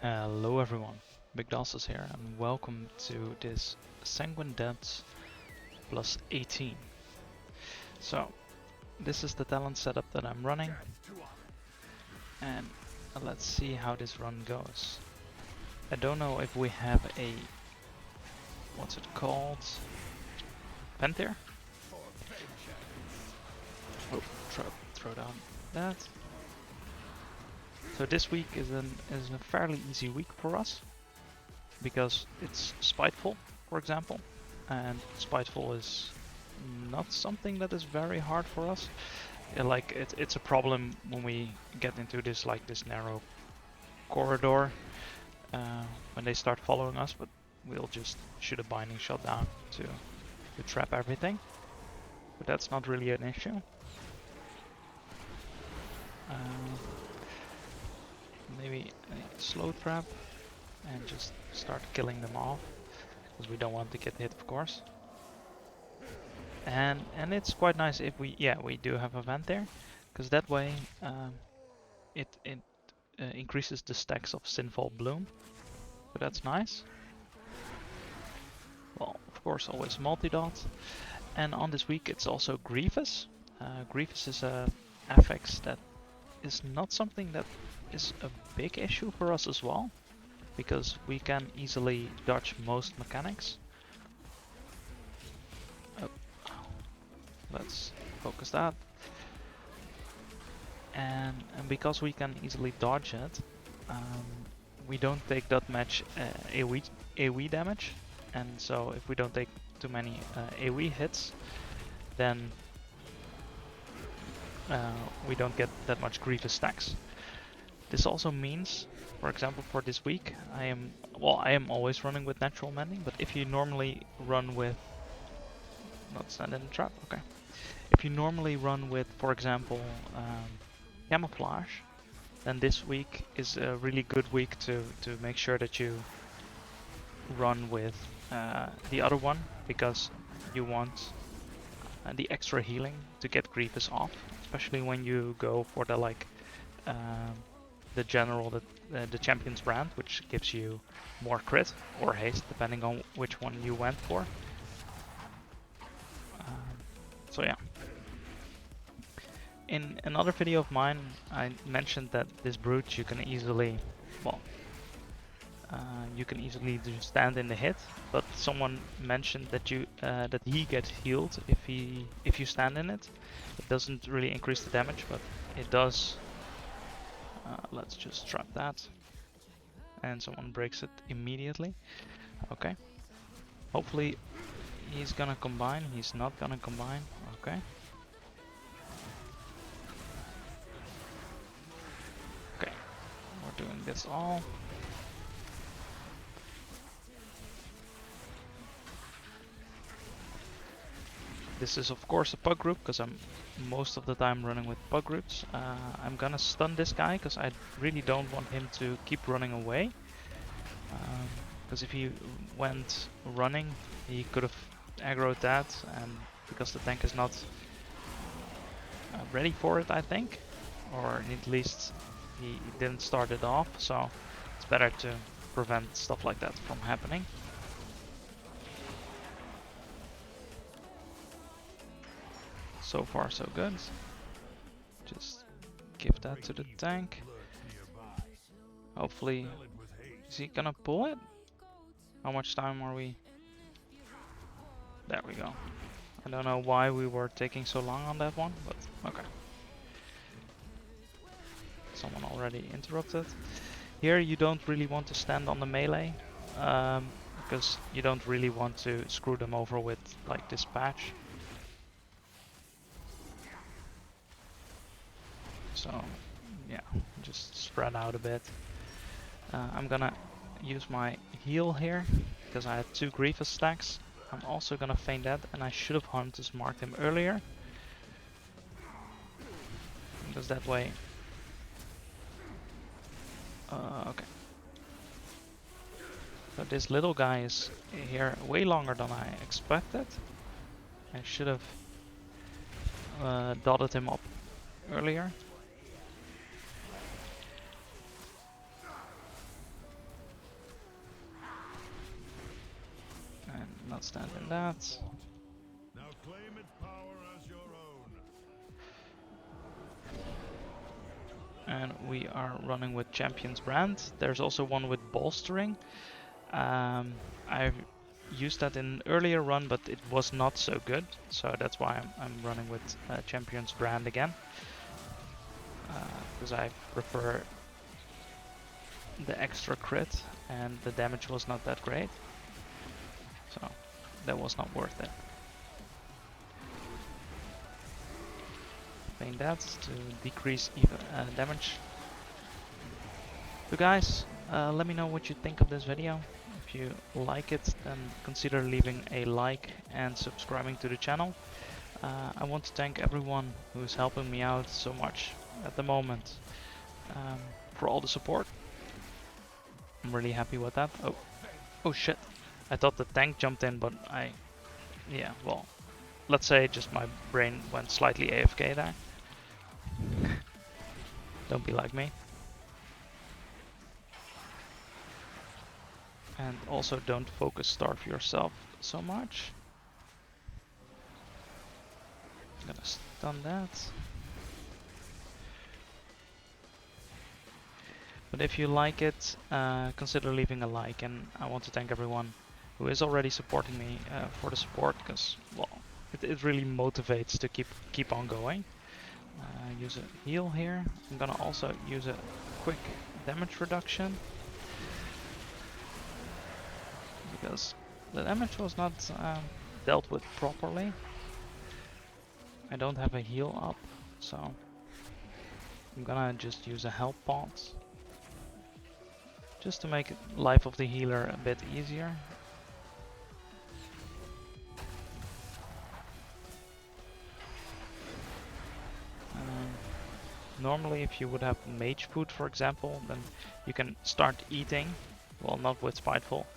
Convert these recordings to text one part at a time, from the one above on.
Hello everyone, Big Dosses here and welcome to this Sanguine Depths plus 18. So, this is the talent setup that I'm running and let's see how this run goes. I don't know if we have a, what's it called, Panther? Oh, throw down that. So this week is a fairly easy week for us, because it's Spiteful, for example, and Spiteful is not something that is very hard for us. It's a problem when we get into this narrow corridor when they start following us, but we'll just shoot a binding shot down to trap everything. But that's not really an issue. Maybe a slow trap and just start killing them off, because we don't want to get hit, of course. And it's quite nice if we do have a vent there, because that way it increases the stacks of Sinful Bloom, so that's nice. Well, of course, always multi-dot. And on this week it's also Grievous. Grievous is a affix that is not something that is a big issue for us as well, because we can easily dodge most mechanics. Oh. Let's focus that. And because we can easily dodge it, we don't take that much AoE damage, and so if we don't take too many AoE hits, then we don't get that much Grievous stacks. This also means, for example, for this week, I am always running with Natural Mending, but if you normally run with, not stand in the trap, okay. If you normally run with, for example, Camouflage, then this week is a really good week to make sure that you run with the other one, because you want the extra healing to get Grievous off, especially when you go for the the general, the champion's brand, which gives you more crit or haste depending on which one you went for. So yeah. In another video of mine, I mentioned that this brute you can easily, just stand in the hit, but someone mentioned that that he gets healed if you stand in it. It doesn't really increase the damage, but it does. Let's just trap that, and someone breaks it immediately. Okay. Hopefully he's gonna combine. He's not gonna combine. Okay. Okay. We're doing this all. This is of course a pug group, because I'm most of the time running with pug groups. I'm gonna stun this guy, because I really don't want him to keep running away. Because if he went running, he could have aggroed that, and because the tank is not ready for it, I think, or at least he didn't start it off, so it's better to prevent stuff like that from happening. So far so good. Just give that to the tank. Hopefully, is he gonna pull it? How much time are we? There we go. I don't know why we were taking so long on that one, but okay. Someone already interrupted. Here you don't really want to stand on the melee, because you don't really want to screw them over with like this patch. So yeah, just spread out a bit. I'm gonna use my heal here, because I had 2 Grievous stacks. I'm also gonna feign that, and I should have Hunters marked him earlier, because that way... okay. So this little guy is here way longer than I expected. I should have dotted him up earlier. Not stand in that. Now claim its power as your own. And we are running with Champion's Brand. There's also one with Bolstering. I've used that in an earlier run, but it was not so good. So that's why I'm running with Champion's Brand again. Because I prefer the extra crit and the damage was not that great. So that was not worth it. Playing that to decrease even damage. So guys, let me know what you think of this video. If you like it, then consider leaving a like and subscribing to the channel. I want to thank everyone who is helping me out so much at the moment for all the support. I'm really happy with that. Oh shit. I thought the tank jumped in, but yeah, well, let's say just my brain went slightly AFK there. Don't be like me. And also don't focus starve yourself so much. I'm gonna stun that. But if you like it, consider leaving a like, and I want to thank everyone who is already supporting me for the support, because well, it really motivates to keep on going. Use a heal here. I'm gonna also use a quick damage reduction because the damage was not dealt with properly. I don't have a heal up, so I'm gonna just use a health pot just to make life of the healer a bit easier. Normally if you would have mage food, for example, then you can start eating, well, not with Spiteful,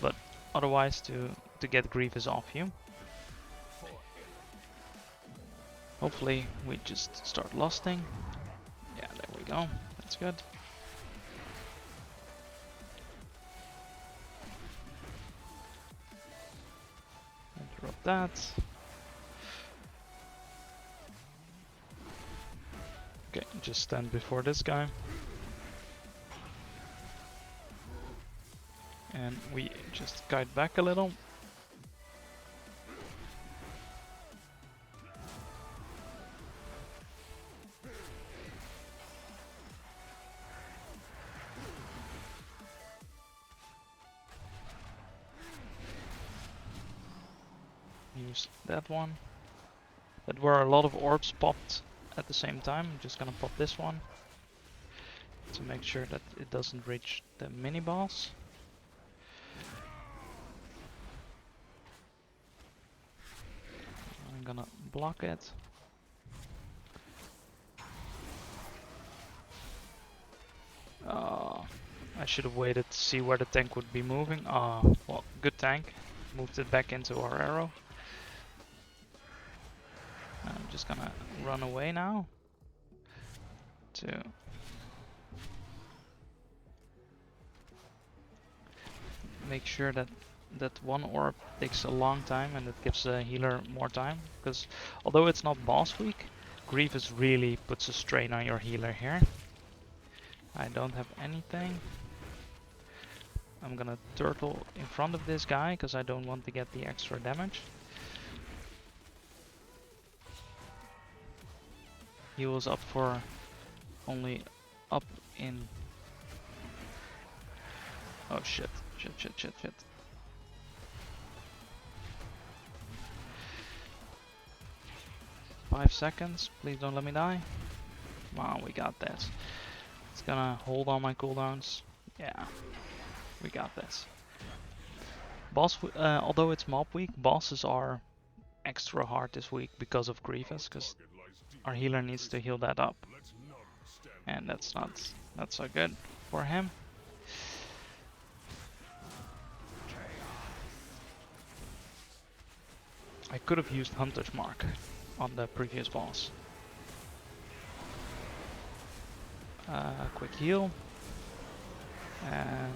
but otherwise to get Grievous off you. Hopefully we just start lusting. Yeah, there we go, that's good. Interrupt that. Okay, just stand before this guy. And we just guide back a little. Use that one. But where a lot of orbs popped at the same time, I'm just gonna pop this one to make sure that it doesn't reach the mini boss. I'm gonna block it. I should have waited to see where the tank would be moving. Well, good tank. Moved it back into our arrow. I'm just gonna run away now to make sure that one orb takes a long time and it gives the healer more time, because although it's not boss week, Grievous really puts a strain on your healer here. I don't have anything. I'm gonna turtle in front of this guy because I don't want to get the extra damage. He was up for only up in... Oh shit, shit. 5 seconds, please don't let me die. Come on, we got this. It's gonna hold on my cooldowns. Yeah, we got this. Boss, although it's mob week, bosses are extra hard this week because of Grievous, because our healer needs to heal that up, and that's not so good for him. I could have used Hunter's Mark on the previous boss. Quick heal, and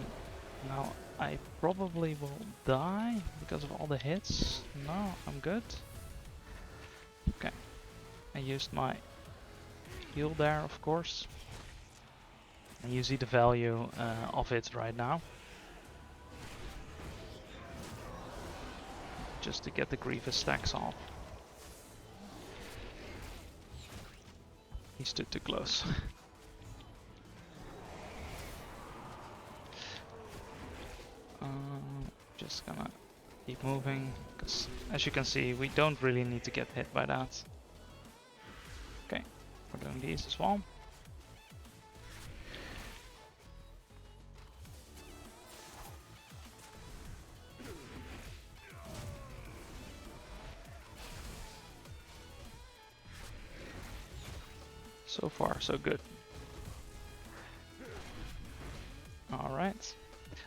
now I probably will die because of all the hits. No, I'm good. Okay. I used my heal there, of course. And you see the value of it right now. Just to get the Grievous stacks off. He stood too close. Just gonna keep moving, because as you can see, we don't really need to get hit by that. Okay, we're doing these as well. So far, so good. Alright.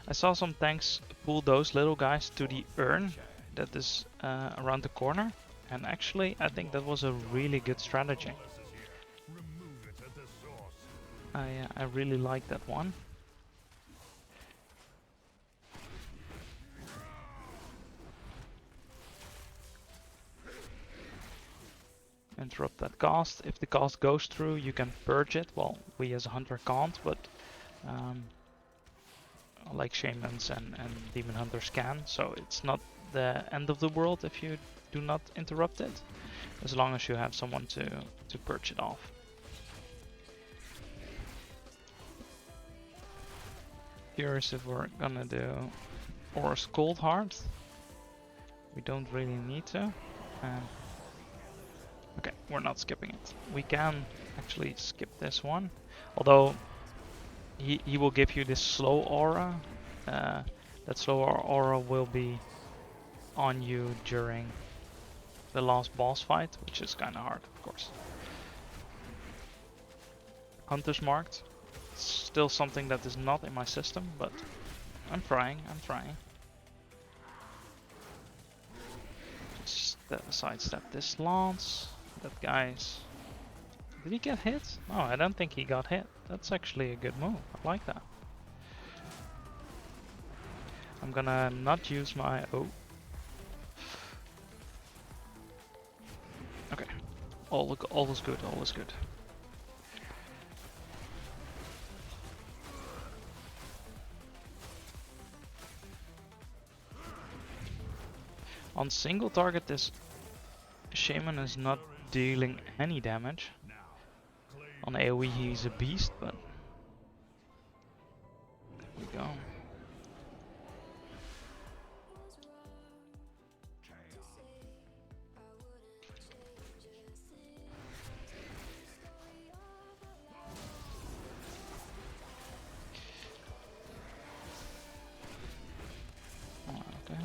I saw some tanks pull those little guys to the urn that is around the corner. And actually, I think that was a really good strategy. I really like that one. Interrupt that cast. If the cast goes through, you can purge it. Well, we as a hunter can't, but like shamans and demon hunters can. So it's not the end of the world if you do not interrupt it, as long as you have someone to purge it off. Curious if we're gonna do Oros Coldheart. We don't really need to. Okay, we're not skipping it. We can actually skip this one, although he will give you this slow aura. That slow aura will be on you during the last boss fight, which is kind of hard, of course. Hunter's Marked. Still something that is not in my system, but I'm trying. Just sidestep this lance. That guy's... Did he get hit? No, I don't think he got hit. That's actually a good move. I like that. I'm gonna not use my... Oh. Okay. All is good, all is good. On single target, this shaman is not dealing any damage. On AoE he's a beast, but there we go. Okay.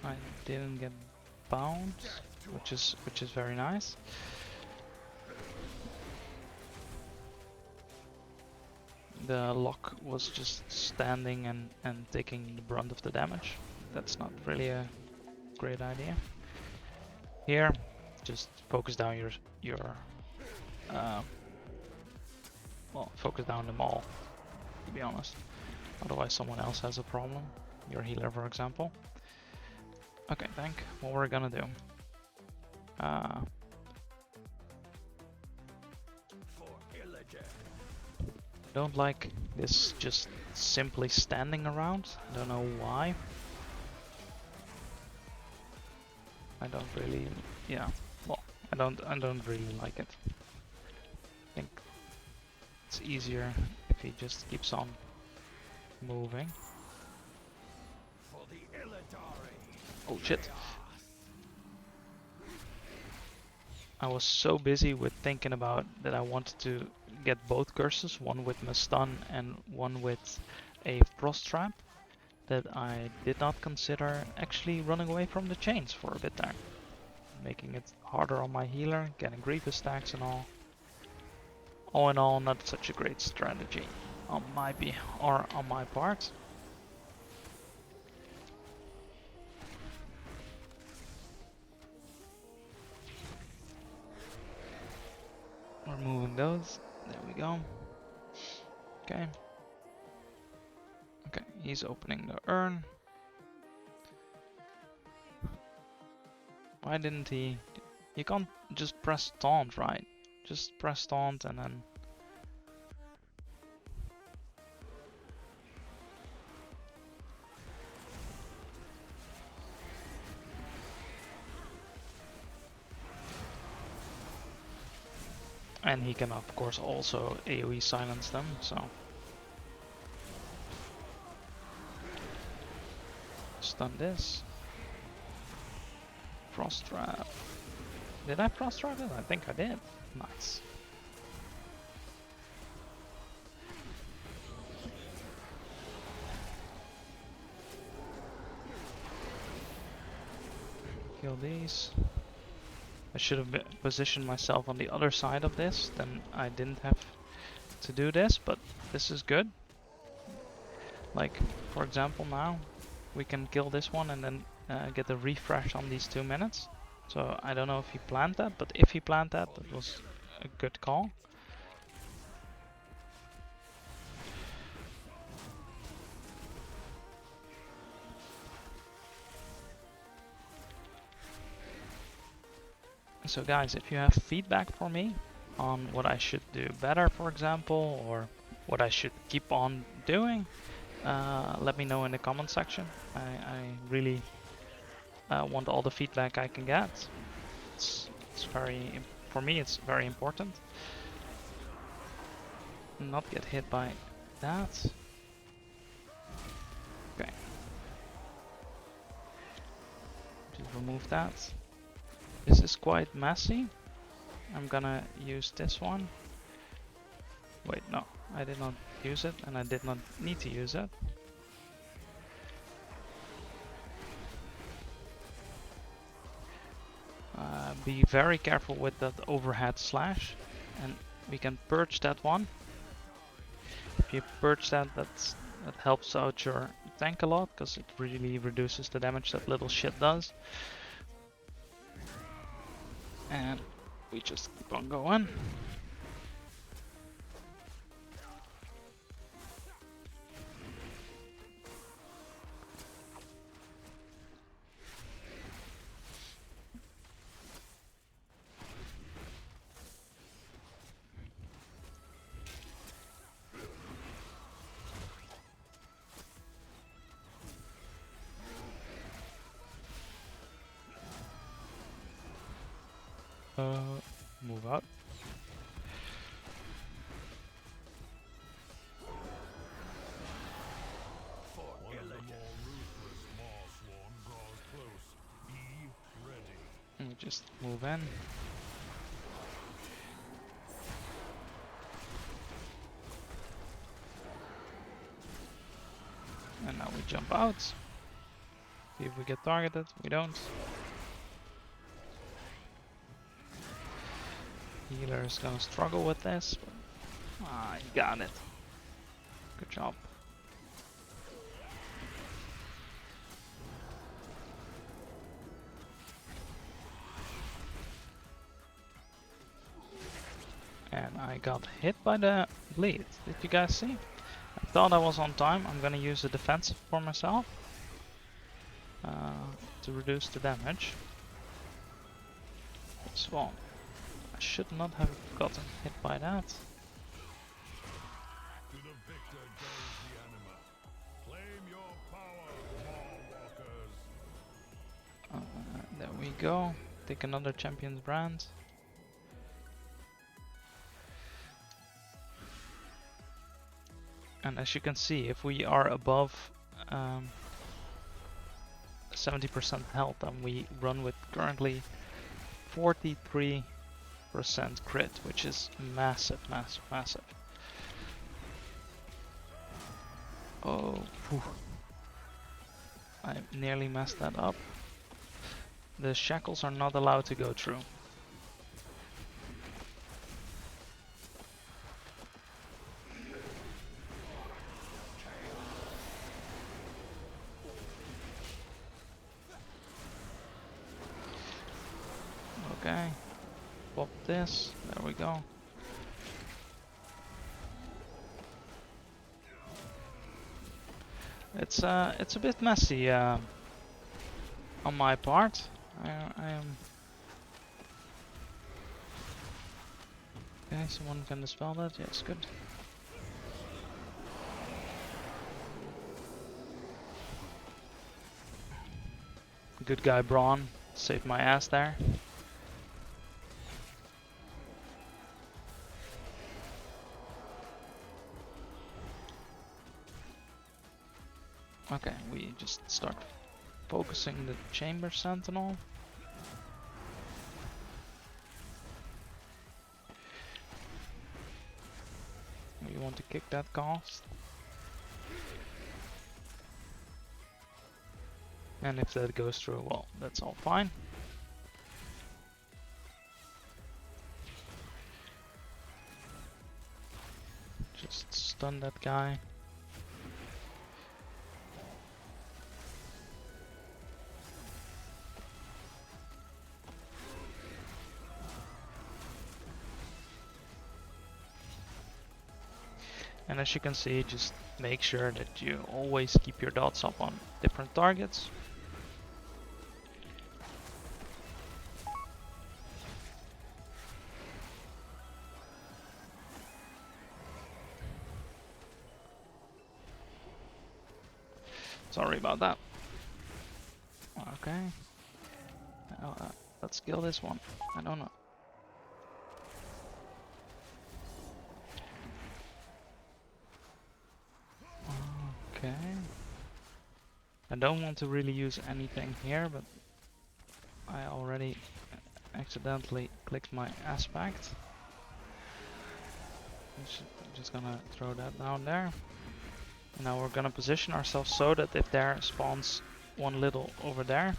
I didn't get bound, which is very nice. The lock was just standing and taking the brunt of the damage. That's not really a great idea. Here, just focus down your well, focus down them all, to be honest. Otherwise someone else has a problem. Your healer, for example. Okay, tank. What we're gonna do? Don't like this just simply standing around. Don't know why. I don't really, yeah. Well, I don't really like it. I think it's easier if he just keeps on moving. Oh shit. I was so busy with thinking about that I wanted to get both curses, one with my stun and one with a frost trap, that I did not consider actually running away from the chains for a bit there. Making it harder on my healer, getting Grievous stacks and all. All in all, not such a great strategy on my part. Removing those. There we go. Okay. Okay, he's opening the urn. Why didn't he? You can't just press taunt, right? Just press taunt and then... And he can of course also AoE silence them, so... Stun this. Frost trap. Did I frost trap it? I think I did. Nice. Kill these. I should have positioned myself on the other side of this, then I didn't have to do this, but this is good. Like, for example, now we can kill this one and then get a refresh on these 2 minutes. So I don't know if he planned that, but if he planned that, that was a good call. So guys, if you have feedback for me on what I should do better, for example, or what I should keep on doing, let me know in the comment section. I really want all the feedback I can get. It's very, for me it's very important. Not get hit by that. Okay. Just remove that. This is quite messy. I'm gonna use this one. Wait, no, I did not use it, and I did not need to use it. Be very careful with that overhead slash, and we can purge that one. If you purge that, that helps out your tank a lot, because it really reduces the damage that little shit does. And we just keep on going. Move out. And we just move in. And now we jump out. See if we get targeted. We don't. Healer is gonna struggle with this, but he got it. Good job. And I got hit by the bleed. Did you guys see? I thought I was on time. I'm gonna use the defensive for myself to reduce the damage. Swan. I should not have gotten hit by that. To the victor goes the anima. Claim your power, Maw walkers. There we go. Take another champion's brand. And as you can see, if we are above 70% health, and we run with currently 43% crit, which is massive, massive, massive. Oh, whew. I nearly messed that up. The shackles are not allowed to go through. Okay, pop this, there we go. It's a bit messy on my part. I am. Okay, someone can dispel that. Yes, good. Good guy Braun saved my ass there. Okay, we just start focusing the Chamber Sentinel. We want to kick that cost. And if that goes through, well, that's all fine. Just stun that guy. And as you can see, just make sure that you always keep your dots up on different targets. Sorry about that. Okay. Let's kill this one. I don't know. Okay. I don't want to really use anything here, but I already accidentally clicked my aspect. I'm just gonna throw that down there. And now we're gonna position ourselves so that if there spawns one little over there,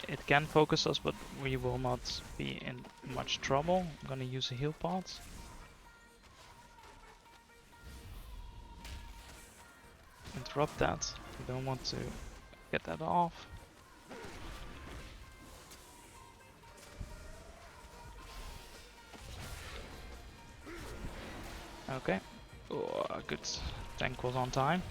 it can focus us, but we will not be in much trouble. I'm gonna use a heal pod. Interrupt that. We don't want to get that off. Okay. Oh, good. Tank was on time.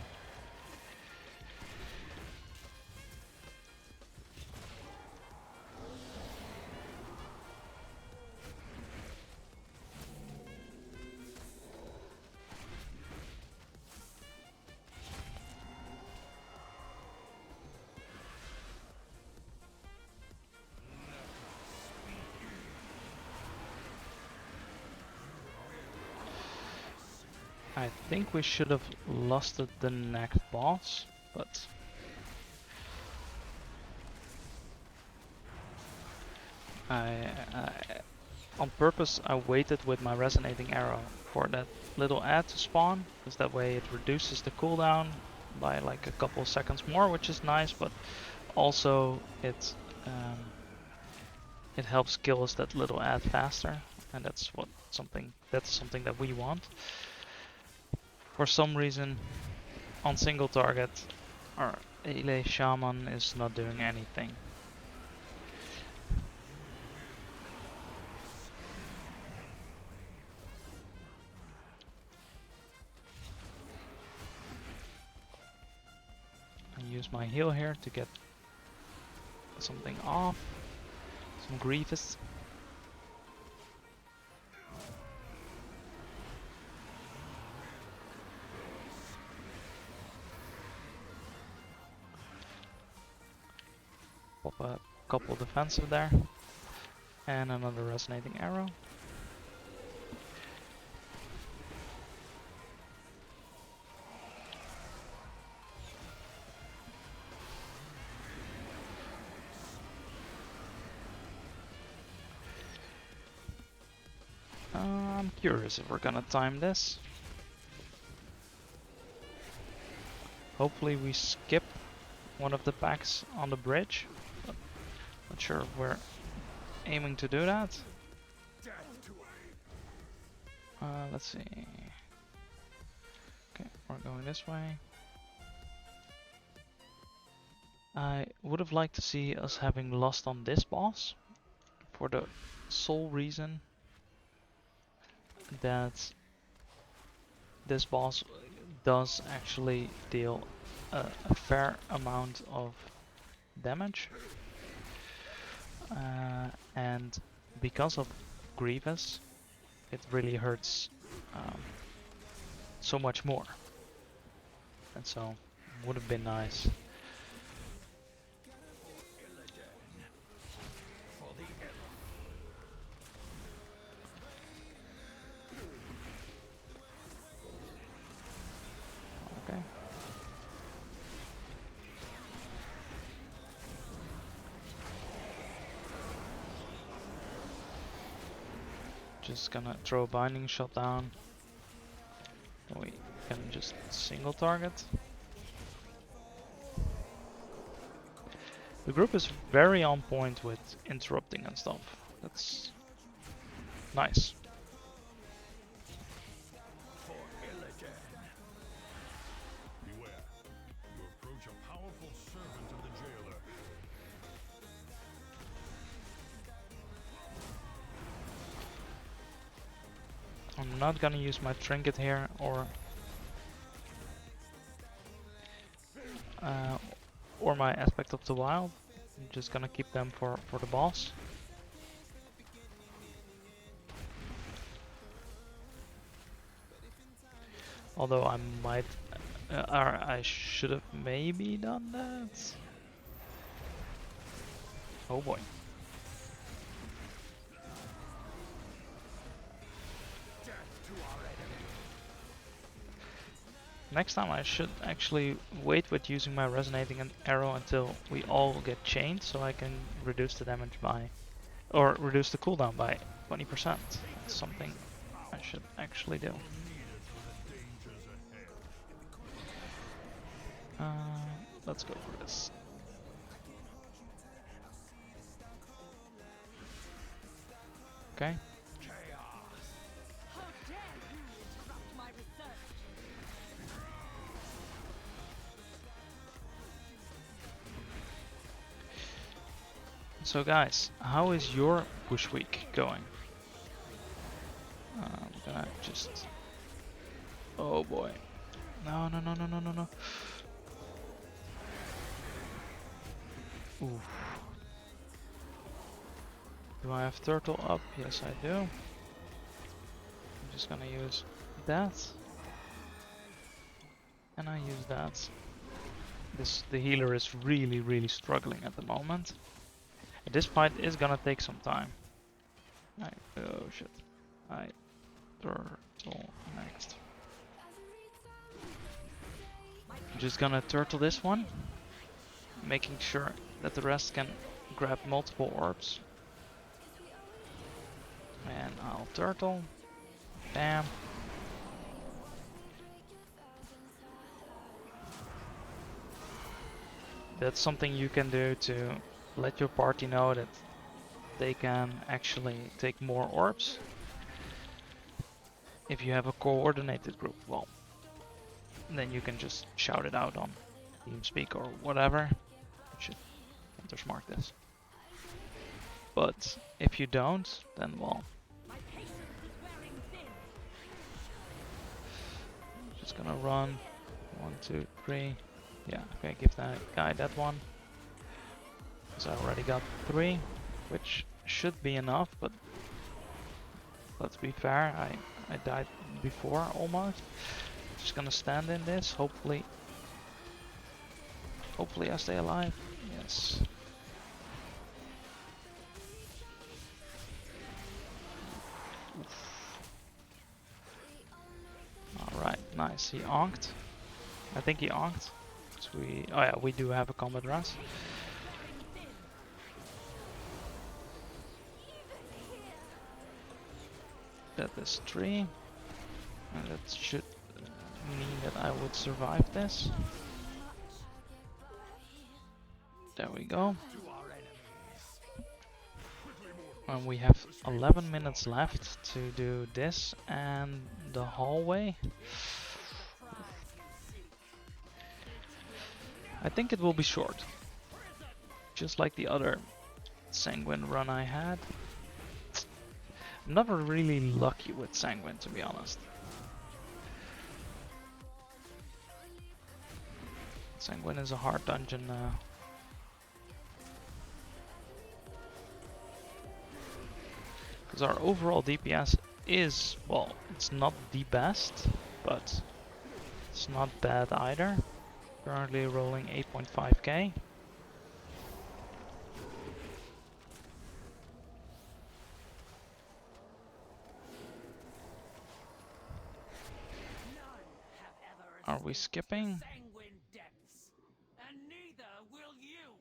I think we should have lost the next boss, but on purpose I waited with my resonating arrow for that little ad to spawn, because that way it reduces the cooldown by like a couple of seconds more, which is nice, but also it helps kill us that little ad faster, and that's something that we want. For some reason, on single target, our Ele Shaman is not doing anything. I use my heal here to get something off, some Grievous. Pop a couple defensive there, and another resonating arrow. I'm curious if we're gonna time this. Hopefully we skip one of the packs on the bridge. But not sure if we're aiming to do that. Let's see. Okay, we're going this way. I would have liked to see us having lost on this boss, for the sole reason that this boss does actually deal a fair amount of damage. And because of Grievous, it really hurts so much more. And so, would have been nice. Okay. Just gonna throw a binding shot down. Then we can just single target. The group is very on point with interrupting and stuff. That's nice. Beware. You approach a powerful servant of the jailer. I'm not gonna use my trinket here or my aspect of the wild. I'm just gonna keep them for the boss. Although I might, or I should have maybe done that. Oh boy. Next time I should actually wait with using my resonating arrow until we all get chained, so I can reduce the damage by, or reduce the cooldown by 20%. That's something I should actually do. Let's go for this. Okay. So guys, how is your push week going? I'm gonna just... Oh boy. No, no, no, no, no, no, no. Oof. Do I have turtle up? Yes, I do. I'm just gonna use that. And I use that. The healer is really struggling at the moment. This fight is gonna take some time. Oh shit. I turtle next. I'm just gonna turtle this one, making sure that the rest can grab multiple orbs. And I'll turtle. Bam. That's something you can do to let your party know that they can actually take more orbs. If you have a coordinated group, well, then you can just shout it out on TeamSpeak or whatever. You should enter this. But if you don't, then well, just gonna run 1, 2, 3. Yeah, okay, give that guy that one. So I already got 3, which should be enough, but let's be fair, I died before almost. Just gonna stand in this, hopefully I stay alive. Yes. Alright, nice. He onked. I think he onked. So oh yeah, we do have a combat rush. That is 3. And that should mean that I would survive this. There we go. And we have 11 minutes left to do this and the hallway. I think it will be short. Just like the other Sanguine run I had. I'm never really lucky with Sanguine, to be honest. Sanguine is a hard dungeon now. Because our overall DPS is, well, it's not the best, but it's not bad either. Currently rolling 8.5k. Are we skipping? Sanguine Depths, and neither will you.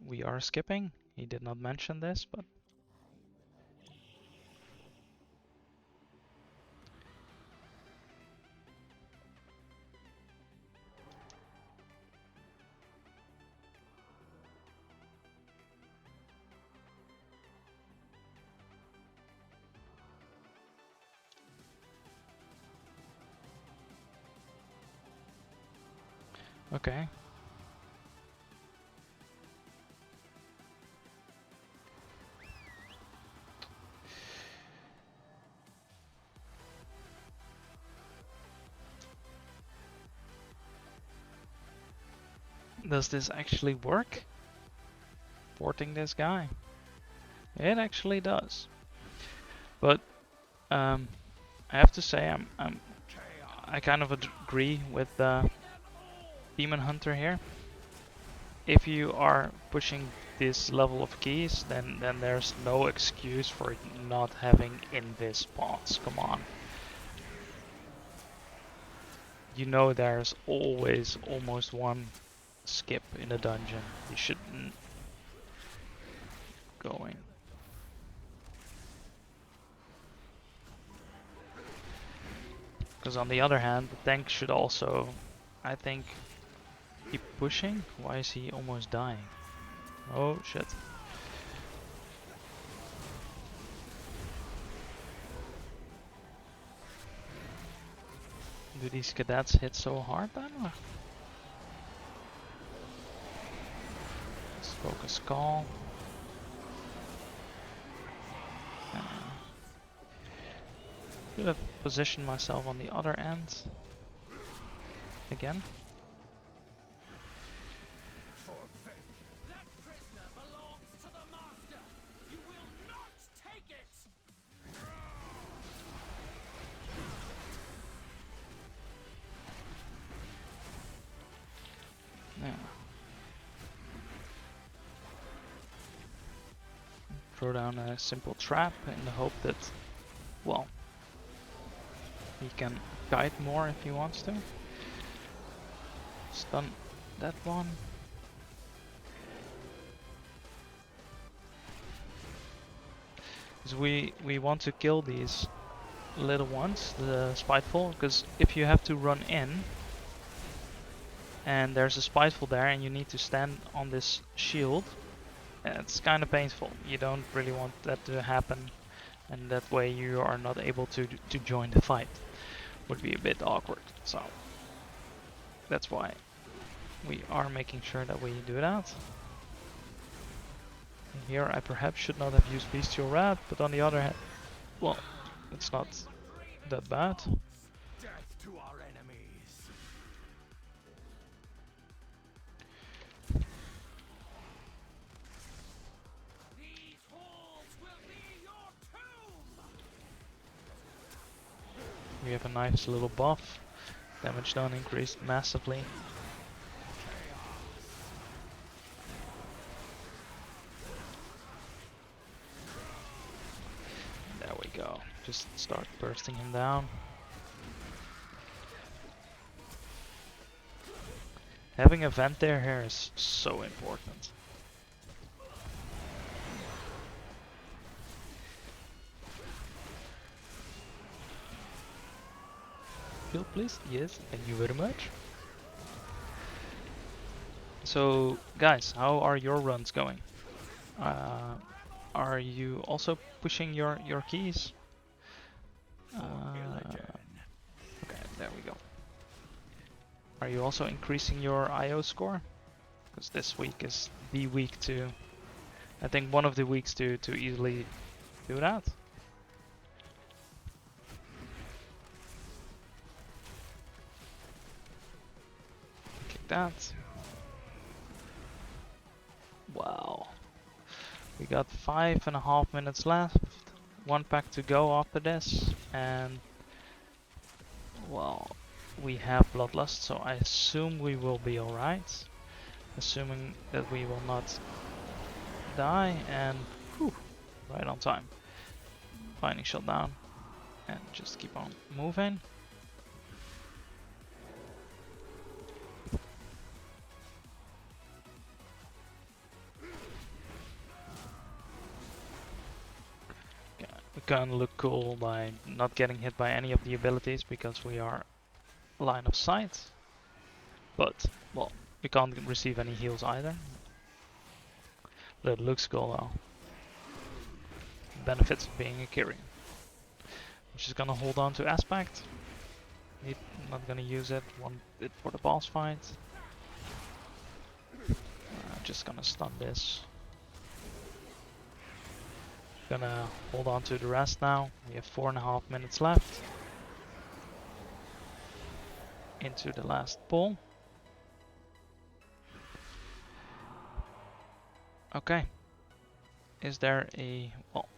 We are skipping. He did not mention this, but okay. Does this actually work? Porting this guy? It actually does. But I have to say I kind of agree with Demon Hunter here. If you are pushing this level of keys, then there's no excuse for not having invis spawns. Come on. You know there's always almost one skip in a dungeon. You shouldn't going. Because on the other hand, the tank should also, I think, keep pushing. Why is he almost dying? Oh shit. Do these cadets hit so hard then? Or? Let's focus Kaal. Should have positioned myself on the other end. Again. That prisoner belongs to the master. You will not take it. Yeah. Throw down a simple trap in the hope that, well, he can guide more if he wants to. Stun that one. Because we want to kill these little ones, the spiteful, because if you have to run in and there's a spiteful there and you need to stand on this shield, it's kind of painful. You don't really want that to happen, and that way you are not able to join the fight. Would be a bit awkward, so that's why we are making sure that we do that. And here I perhaps should not have used Bestial Rat, but on the other hand, well, it's not that bad. Death to our enemies. These halls will be your tomb. We have a nice little buff. Damage done increased massively. There we go. Just start bursting him down. Having a vent there here is so important. Heal please? Yes, thank you very much. So guys, how are your runs going? Are you also pushing your keys? Okay, there we go. Are you also increasing your IO score? Because this week is the week to, I think one of the weeks to easily do that. that. Wow. We got 5.5 minutes left. One pack to go after this, and well, we have Bloodlust, so I assume we will be alright. Assuming that we will not die, and whew, right on time. Binding shot down, and just keep on moving. We can look cool by not getting hit by any of the abilities because we are line of sight. But, well, we can't receive any heals either. But it looks cool though. Benefits of being a Kyrian. I'm just gonna hold on to Aspect. Not gonna use it, want it for the boss fight. Just gonna stun this. Gonna hold on to the rest now. We have 4.5 minutes left. Into the last pull. Okay. Is there a... well,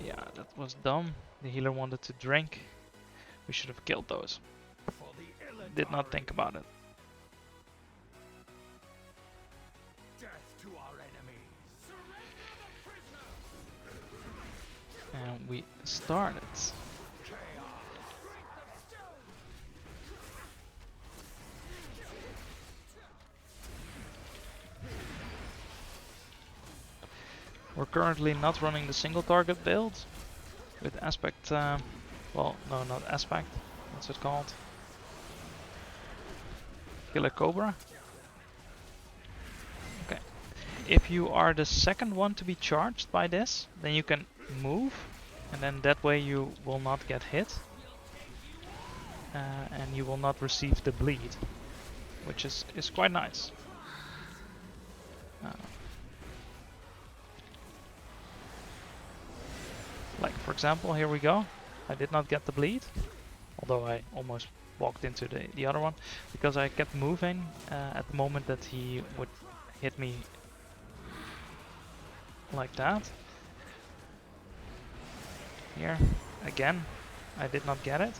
yeah, that was dumb. The healer wanted to drink. We should have killed those. Did not think about it. Death to our enemies. And we started. We're currently not running the single target build with Aspect, well, no, not Aspect, what's it called? Killer Cobra? Okay. If you are the second one to be charged by this, then you can move, and then that way you will not get hit. And you will not receive the bleed, which is quite nice. Like for example, here we go. I did not get the bleed, although I almost walked into the other one, because I kept moving at the moment that he would hit me like that. Here, again, I did not get it.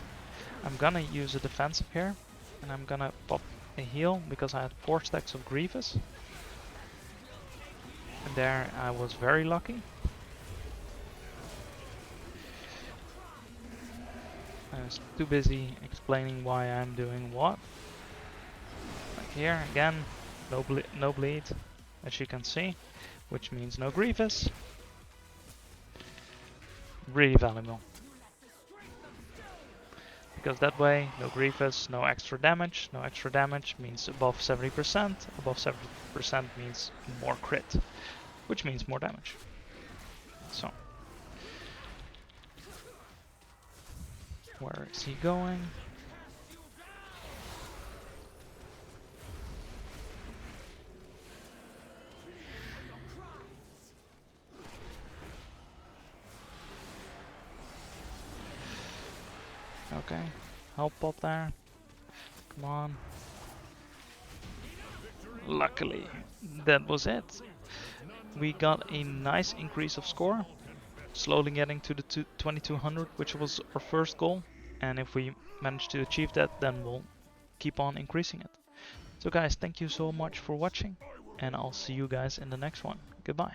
I'm gonna use a defensive here, and I'm gonna pop a heal because I had 4 stacks of Grievous. And there I was very lucky. I was too busy explaining why I'm doing what. Like here, again, no bleed, as you can see, which means no Grievous. Really valuable. Because that way, no Grievous, no extra damage. No extra damage means above 70%. Above 70% means more crit, which means more damage. So. Where is he going? Okay, help pop there. Come on. Luckily, that was it. We got a nice increase of score. Slowly getting to the 2200, which was our first goal. And if we manage to achieve that, then we'll keep on increasing it. So guys, thank you so much for watching, and I'll see you guys in the next one. Goodbye.